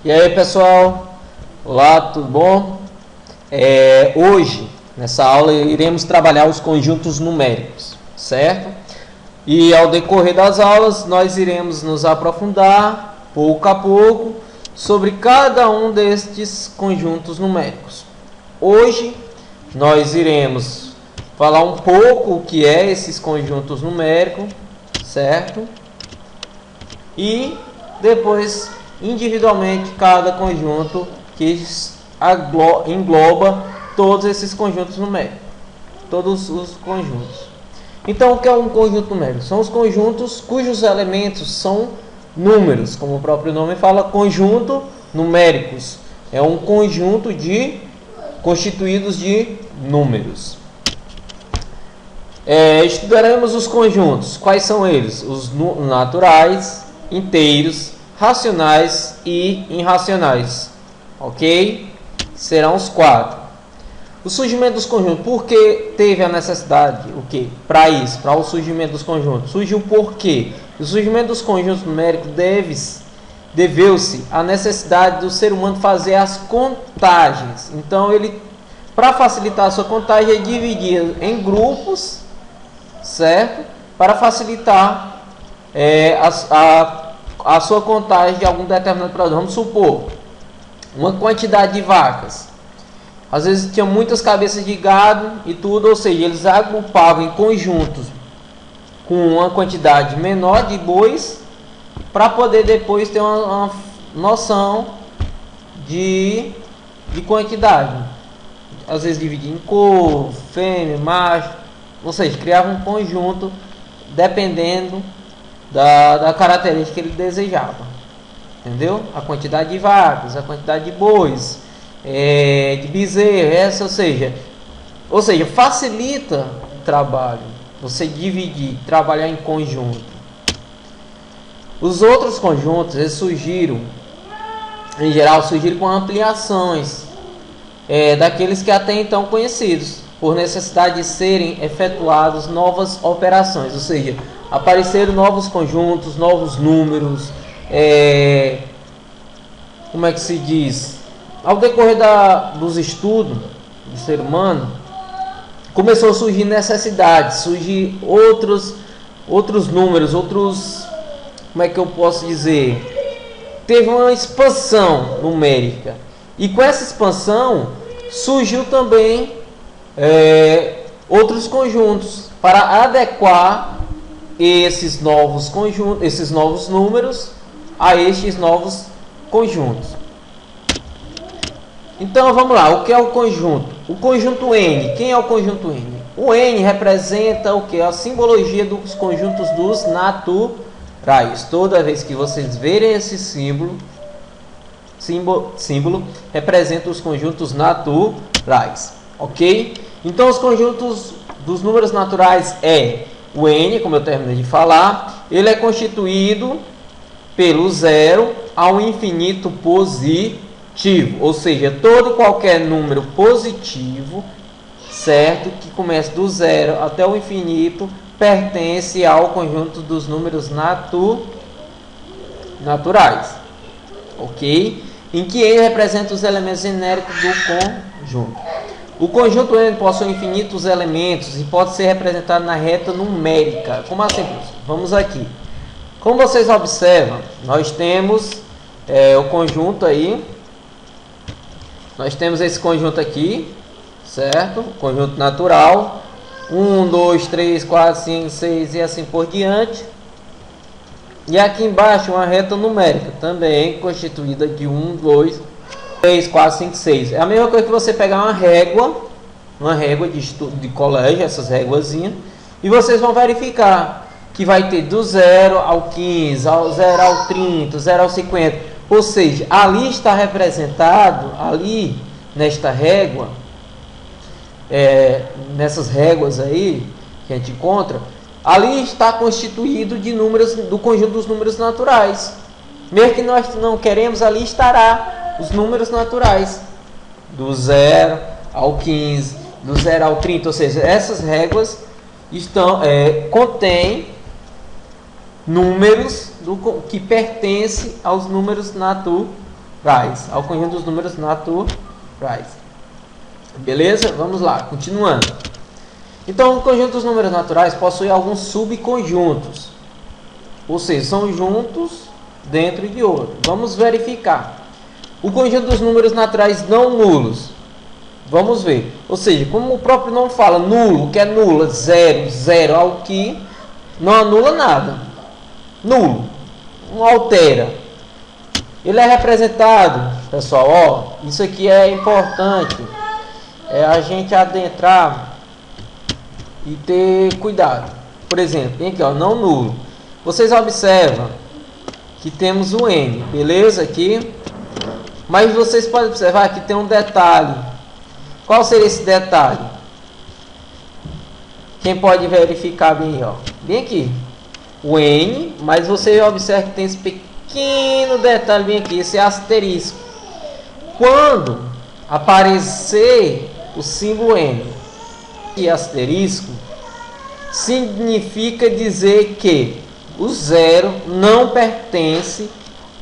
E aí pessoal, olá, tudo bom? Hoje, nessa aula, iremos trabalhar os conjuntos numéricos, certo? E ao decorrer das aulas, nós iremos nos aprofundar, pouco a pouco, sobre cada um destes conjuntos numéricos. Hoje, nós iremos falar um pouco o que é esses conjuntos numéricos, certo? E depois individualmente cada conjunto que engloba todos esses conjuntos numéricos, todos os conjuntos. Então, o que é um conjunto numérico? São os conjuntos cujos elementos são números, como o próprio nome fala, conjunto numéricos. É um conjunto constituídos de números. Estudaremos os conjuntos. Quais são eles? Os naturais, inteiros, racionais e irracionais, ok? Serão os 4. O surgimento dos conjuntos. Por que teve a necessidade? O que? Para isso, para o surgimento dos conjuntos. Surgiu por quê? O surgimento dos conjuntos numéricos deveu-se à necessidade do ser humano fazer as contagens. Então, ele, para facilitar a sua contagem, ele dividia em grupos, certo? Para facilitar a sua contagem de algum determinado produto. Vamos supor, uma quantidade de vacas. Às vezes tinha muitas cabeças de gado e tudo, ou seja, eles agrupavam em conjuntos com uma quantidade menor de bois para poder depois ter uma noção de quantidade. Às vezes dividia em cor, fêmea, macho, ou seja, criava um conjunto dependendo da característica que ele desejava, entendeu? A quantidade de vacas, a quantidade de bois, de bezerros, ou seja, facilita o trabalho, você dividir, trabalhar em conjunto. Os outros conjuntos, eles surgiram, em geral, com ampliações daqueles que até então conhecidos, por necessidade de serem efetuadas novas operações, ou seja, apareceram novos conjuntos, novos números, como é que se diz? Ao decorrer dos estudos do ser humano, começou a surgir necessidades, surgir outros números, como é que eu posso dizer? Teve uma expansão numérica. E com essa expansão, surgiu também outros conjuntos para adequar esses novos conjuntos, esses novos números a estes novos conjuntos. Então vamos lá, o que é o conjunto? O conjunto N. Quem é o conjunto N? O N representa o que? A simbologia dos conjuntos dos naturais. Toda vez que vocês verem esse símbolo representa os conjuntos naturais, ok? Então os conjuntos dos números naturais o N, como eu terminei de falar, ele é constituído pelo zero ao infinito positivo, ou seja, todo e qualquer número positivo, certo, que começa do zero até o infinito, pertence ao conjunto dos números naturais, ok? Em que N representa os elementos genéricos do conjunto. O conjunto N possui infinitos elementos e pode ser representado na reta numérica. Como assim? Vamos aqui. Como vocês observam, nós temos o conjunto aí. Nós temos esse conjunto aqui, certo? Conjunto natural. 1, 2, 3, 4, 5, 6 e assim por diante. E aqui embaixo uma reta numérica, também constituída de 1, 2, 3, 4, 5, 6. É a mesma coisa que você pegar uma régua de colégio, essas réguazinhas, e vocês vão verificar que vai ter do 0 ao 15, ao 0 ao 30, 0 ao 50. Ou seja, ali está representado, ali nesta régua, nessas réguas aí que a gente encontra, ali está constituído de números, do conjunto dos números naturais. Mesmo que nós não queremos, ali estará os números naturais, do 0 ao 15, do 0 ao 30, ou seja, essas réguas contêm números que pertencem aos números ao conjunto dos números naturais. Beleza? Vamos lá, continuando. Então, o conjunto dos números naturais possui alguns subconjuntos, ou seja, são juntos dentro de outro. Vamos verificar. O conjunto dos números naturais não nulos. Vamos ver. Ou seja, como o próprio nome fala, nulo, o que é nula? Zero, zero, algo que não anula nada. Nulo, não altera. Ele é representado, pessoal, ó, isso aqui é importante, é a gente adentrar e ter cuidado. Por exemplo, tem aqui, ó, não nulo. Vocês observam que temos o N, beleza? Aqui. Mas vocês podem observar que tem um detalhe. Qual seria esse detalhe? Quem pode verificar bem, ó? Bem aqui. O N, mas você observa que tem esse pequeno detalhe bem aqui, esse asterisco. Quando aparecer o símbolo N e asterisco, significa dizer que o zero não pertence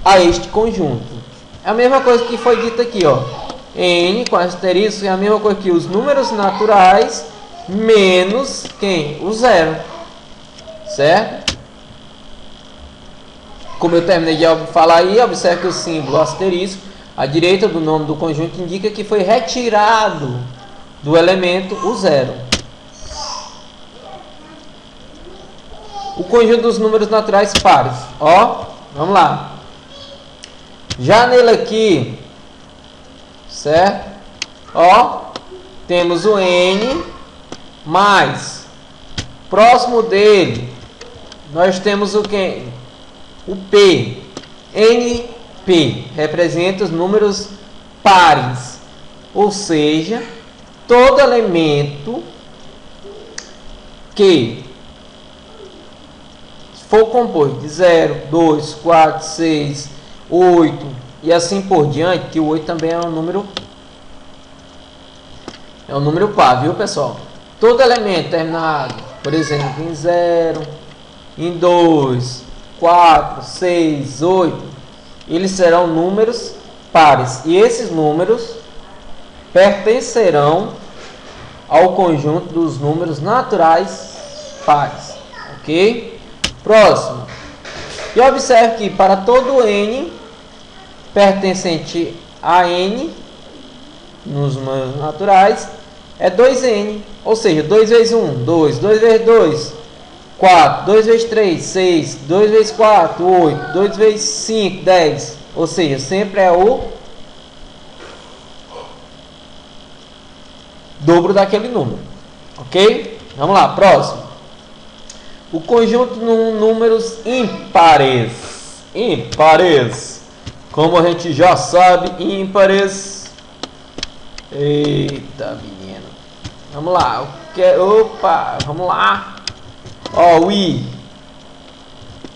a este conjunto. É a mesma coisa que foi dito aqui, ó. N com asterisco é a mesma coisa que os números naturais menos quem? O zero. Certo? Como eu terminei de falar aí, observe que o símbolo asterisco à direita do nome do conjunto indica que foi retirado do elemento o zero. O conjunto dos números naturais pares. Ó, vamos lá. Já nele aqui, certo? Ó, temos o N, mais próximo dele nós temos o que? O P. NP representa os números pares, ou seja, todo elemento que for composto de 0, 2, 4, 6, 8 e assim por diante, que o 8 também é um número par, viu, pessoal? Todo elemento terminado, por exemplo, em 0, em 2, 4, 6, 8, eles serão números pares. E esses números pertencerão ao conjunto dos números naturais pares. Ok? Próximo. E observe que para todo N pertencente a N, nos números naturais, é 2N. Ou seja, 2 vezes 1, 2. 2 vezes 2, 4. 2 vezes 3, 6. 2 vezes 4, 8. 2 vezes 5, 10. Ou seja, sempre é o dobro daquele número. Ok? Vamos lá, próximo. O conjunto de números ímpares. Ímpares. Como a gente já sabe, ímpares. Eita, menino. Vamos lá. Opa, vamos lá. Ó, o I.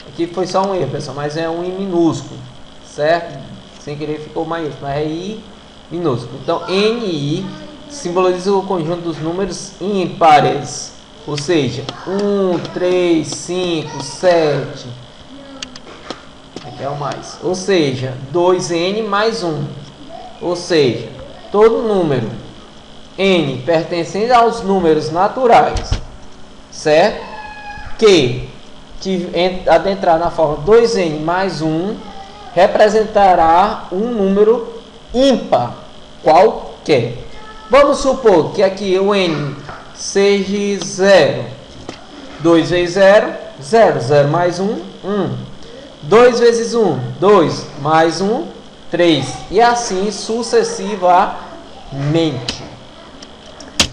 Aqui foi só um erro, pessoal, mas é um I minúsculo. Certo? Sem querer ficou maiúsculo, mas é I minúsculo. Então, NI simboliza o conjunto dos números ímpares. Ou seja, 1, 3, 5, 7. Aqui é o mais. Ou seja, 2N mais 1. Ou seja, todo número N pertencente aos números naturais, certo? Que adentrar na forma 2N mais 1 representará um número ímpar qualquer. Vamos supor que aqui o N seja 0. 2 vezes 0, 0. 0 mais 1, 1. 2 vezes 1, 2. Mais 1, 3. E assim sucessivamente.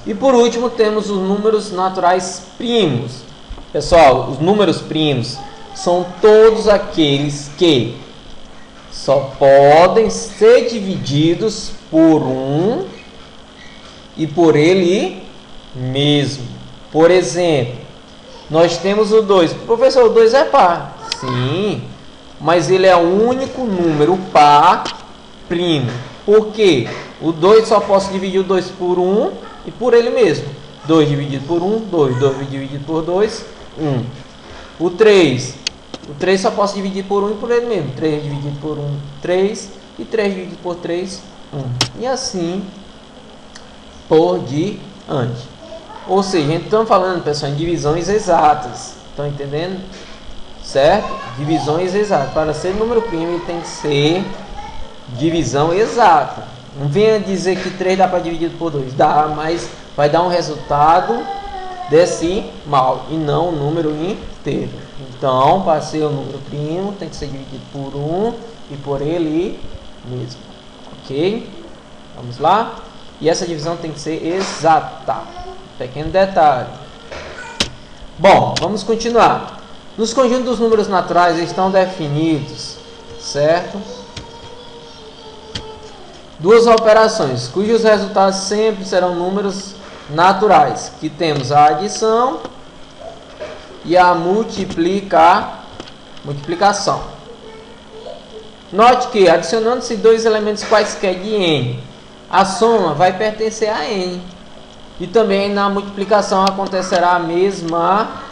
E por último temos os números naturais primos. Pessoal, os números primos são todos aqueles que só podem ser divididos por 1 e por ele mesmo. Por exemplo, nós temos o 2. Professor, o 2 é par. Sim, mas ele é o único número par primo. Por quê? O 2 só posso dividir o 2 por 1 e por ele mesmo. 2 dividido por 1, 2. 2 dividido por 2, 1. O 3 só posso dividir por 1 e por ele mesmo. 3 dividido por 1, 3. E 3 dividido por 3, 1. E assim por diante. Ou seja, a gente está falando, pessoal, em divisões exatas. Estão entendendo? Certo? Divisões exatas. Para ser número primo, ele tem que ser divisão exata. Não venha dizer que 3 dá para dividir por 2. Dá, mas vai dar um resultado decimal e não um número inteiro. Então, para ser um número primo, tem que ser dividido por 1 e por ele mesmo. Ok? Vamos lá? E essa divisão tem que ser exata. Pequeno detalhe. Bom, vamos continuar. Nos conjuntos dos números naturais estão definidos, certo? Duas operações, cujos resultados sempre serão números naturais, que temos a adição e a multiplicação. Note que, adicionando-se dois elementos quaisquer de n, a soma vai pertencer a n. E também na multiplicação acontecerá a mesma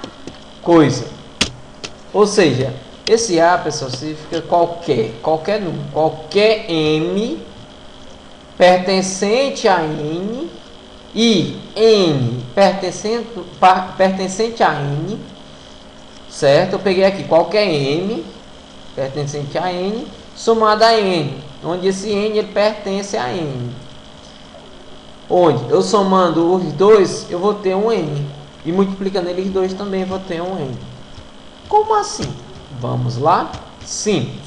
coisa. Ou seja, esse A, pessoal, significa qualquer número, qualquer m pertencente a n e n pertencente a n, certo? Eu peguei aqui qualquer m pertencente a n somado a n, onde esse n ele pertence a n. Onde eu somando os dois, eu vou ter um n. E multiplicando eles dois também vou ter um n. Como assim? Vamos lá? Simples.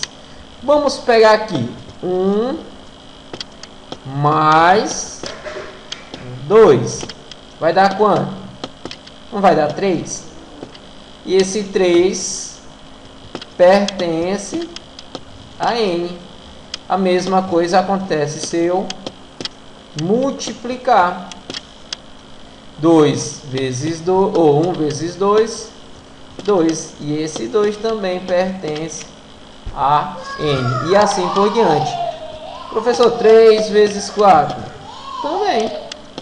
Vamos pegar aqui 1 mais 2. Vai dar quanto? Não vai dar 3? E esse 3 pertence a n. A mesma coisa acontece se eu multiplicar 2 vezes 2, ou 1 vezes 2, 2. E esse 2 também pertence a n. E assim por diante. Professor, 3 vezes 4 também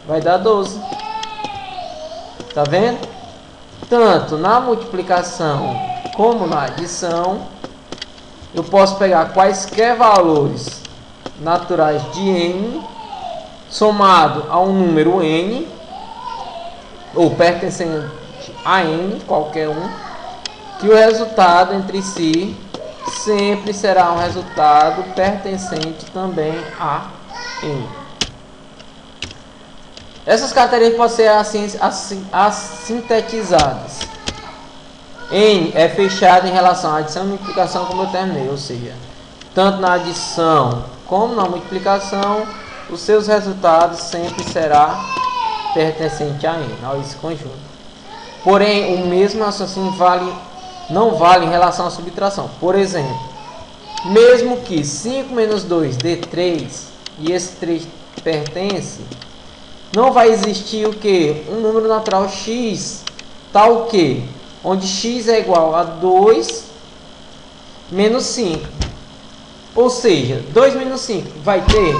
vai dar 12. Tá vendo? Tanto na multiplicação como na adição, eu posso pegar quaisquer valores naturais de n somado a um número n, ou pertencente a n, qualquer um, que o resultado entre si sempre será um resultado pertencente também a n. Essas características podem ser assim sintetizadas. N é fechado em relação à adição e multiplicação, como eu terminei, ou seja, tanto na adição como na multiplicação, os seus resultados sempre será pertencente a n, a esse conjunto. Porém, o mesmo raciocínio não vale em relação à subtração. Por exemplo, mesmo que 5 menos 2 dê 3 e esse 3 pertence, não vai existir o que? Um número natural x, tal que, onde x é igual a 2 menos 5. Ou seja, 2 menos 5 vai ter,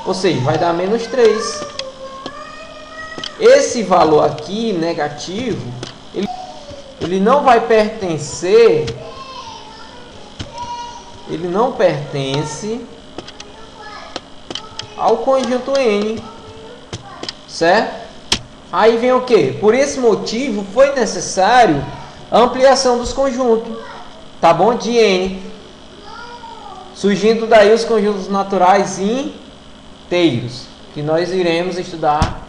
ou seja, vai dar menos 3. Esse valor aqui, negativo, ele não vai pertencer, ele não pertence ao conjunto n, certo? Aí vem o que? Por esse motivo foi necessário a ampliação dos conjuntos, tá bom? De n, surgindo daí os conjuntos naturais inteiros, que nós iremos estudar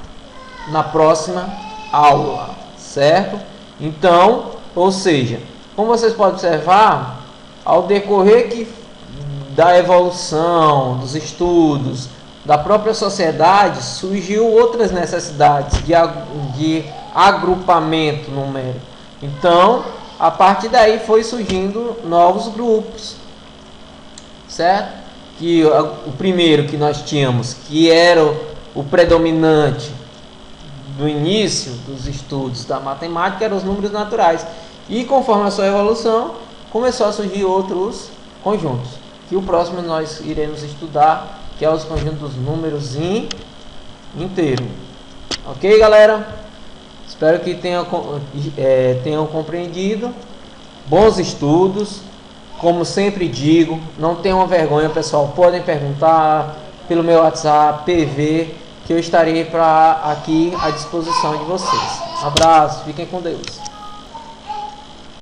na próxima aula, certo? Então, ou seja, como vocês podem observar, ao decorrer da evolução, dos estudos, da própria sociedade, surgiu outras necessidades de agrupamento numérico. Então, a partir daí foi surgindo novos grupos, certo? Que o primeiro que nós tínhamos, que era o predominante do início dos estudos da matemática, eram os números naturais. E conforme a sua evolução, começou a surgir outros conjuntos, que o próximo nós iremos estudar, que é os conjuntos dos números inteiros. Ok, galera? Espero que tenham compreendido. Bons estudos. Como sempre digo, não tenham vergonha, pessoal. Podem perguntar pelo meu WhatsApp, PV, que eu estarei aqui à disposição de vocês. Abraço, fiquem com Deus.